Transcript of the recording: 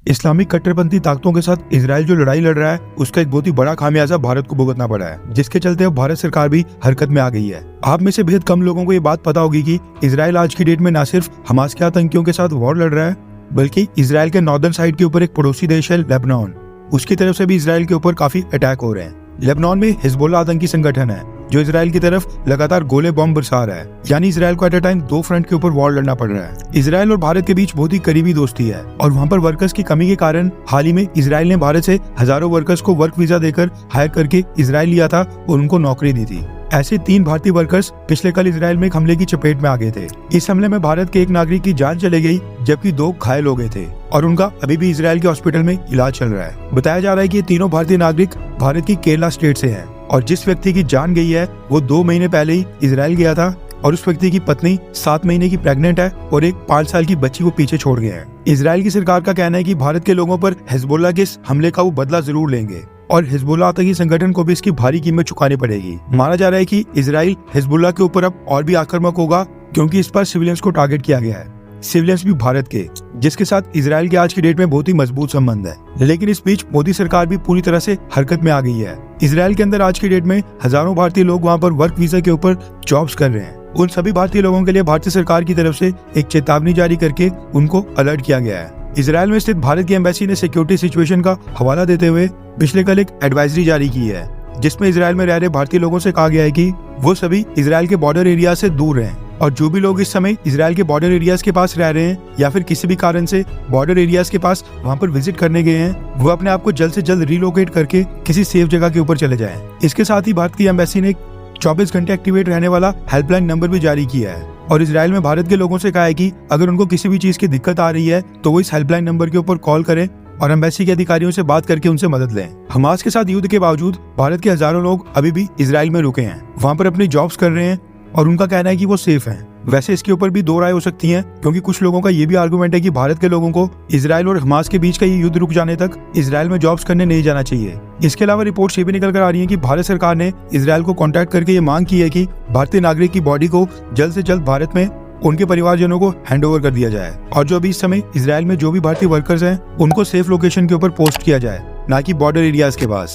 Islamic कट्टरपंथी ताकतों के साथ इजराइल जो लड़ाई लड़ रहा है उसका एक बहुत ही बड़ा खामियाजा भारत को भुगतना पड़ा है, जिसके चलते अब भारत सरकार भी हरकत में आ गई है। आप में से बेहद कम लोगों को ये बात पता होगी कि इजराइल आज की डेट में न सिर्फ हमास के आतंकियों के साथ वॉर लड़ रहा है, बल्कि इजराइल के नॉर्दर्न साइड के ऊपर एक पड़ोसी देश है लेबनान, उसकी तरफ से भी इजराइल के ऊपर काफी अटैक हो रहे हैं। लेबनान में हिजबुल्लाह आतंकी संगठन है जो इजराइल की तरफ लगातार गोले बम बरसा रहा है, यानी इजराइल को एट अ टाइम दो फ्रंट के ऊपर वॉर लड़ना पड़ रहा है। इजराइल और भारत के बीच बहुत ही करीबी दोस्ती है और वहाँ पर वर्कर्स की कमी के कारण हाल ही में इजराइल ने भारत से हजारों वर्कर्स को वर्क वीजा देकर हायर करके इजराइल लिया था और उनको नौकरी दी थी। ऐसे 3 भारतीय वर्कर्स पिछले कल इजराइल में एक हमले की चपेट में आ गए थे। इस हमले में भारत के एक नागरिक की जान चली गई, जबकि 2 घायल हो गए थे और उनका अभी भी इजराइल के हॉस्पिटल में इलाज चल रहा है। बताया जा रहा है कि ये तीनों भारतीय नागरिक भारत की केरला स्टेट से हैं और जिस व्यक्ति की जान गई है वो 2 महीने पहले ही इजराइल गया था और उस व्यक्ति की पत्नी 7 महीने की प्रेग्नेंट है और एक 5 साल की बच्ची को पीछे छोड़ गए हैं। इजराइल की सरकार का कहना है कि भारत के लोगों पर हिजबुल्लाह के इस हमले का वो बदला जरूर लेंगे और हिजबुल्लाह आतंकी संगठन को भी इसकी भारी कीमत चुकानी पड़ेगी। माना जा रहा है कि इजराइल हिजबुल्लाह के ऊपर अब और भी आक्रामक होगा, क्योंकि इस पर सिविलियंस को टारगेट किया गया है, सिविलियंस भी भारत के, जिसके साथ इजराइल के आज की डेट में बहुत ही मजबूत संबंध है। लेकिन इस बीच मोदी सरकार भी पूरी तरह से हरकत में आ गई है। इजराइल के अंदर आज की डेट में हजारों भारतीय लोग वहाँ पर वर्क वीजा के ऊपर जॉब्स कर रहे हैं। उन सभी भारतीय लोगों के लिए भारतीय सरकार की तरफ से एक चेतावनी जारी करके उनको अलर्ट किया गया है। इजराइल में स्थित भारत की एम्बेसी ने सिक्योरिटी सिचुएशन का हवाला देते हुए पिछले कल एक एडवाइजरी जारी की है, जिसमें इजराइल में रह रहे भारतीय लोगों से कहा गया है कि वो सभी इजराइल के बॉर्डर एरिया से दूर रहें और जो भी लोग इस समय इजराइल के बॉर्डर एरियाज के पास रह रहे हैं या फिर किसी भी कारण से बॉर्डर एरियाज के पास वहां पर विजिट करने गए हैं, वो अपने आप को जल्द से जल्द रिलोकेट करके किसी सेफ जगह के ऊपर चले जाएं। इसके साथ ही भारत की एम्बेसी ने 24 घंटे एक्टिवेट रहने वाला हेल्पलाइन नंबर भी जारी किया है और इजराइल में भारत के लोगों से कहा है कि अगर उनको किसी भी चीज की दिक्कत आ रही है तो वो इस हेल्पलाइन नंबर के ऊपर कॉल करें और एम्बेसी के अधिकारियों से बात करके उनसे मदद लें। हमास के साथ युद्ध के बावजूद भारत के हजारों लोग अभी भी इजराइल में रुके हैं, वहाँ पर अपनी जॉब्स कर रहे हैं और उनका कहना है कि वो सेफ हैं। वैसे इसके ऊपर भी 2 राय हो सकती हैं, क्योंकि कुछ लोगों का ये भी आर्गुमेंट है कि भारत के लोगों को इजराइल और हमास के बीच का ये युद्ध रुक जाने तक इजराइल में जॉब्स करने नहीं जाना चाहिए। इसके अलावा रिपोर्ट्स ये भी निकल कर आ रही है कि भारत सरकार ने इजराइल को कॉन्टैक्ट करके ये मांग की है कि भारतीय नागरिक की बॉडी को जल्द से जल्द भारत में उनके परिवारजनों को हैंडओवर कर दिया जाए और जो अभी इस समय इजराइल में जो भी भारतीय वर्कर्स हैं उनको सेफ लोकेशन के ऊपर पोस्ट किया जाए, ना कि बॉर्डर एरियाज के पास।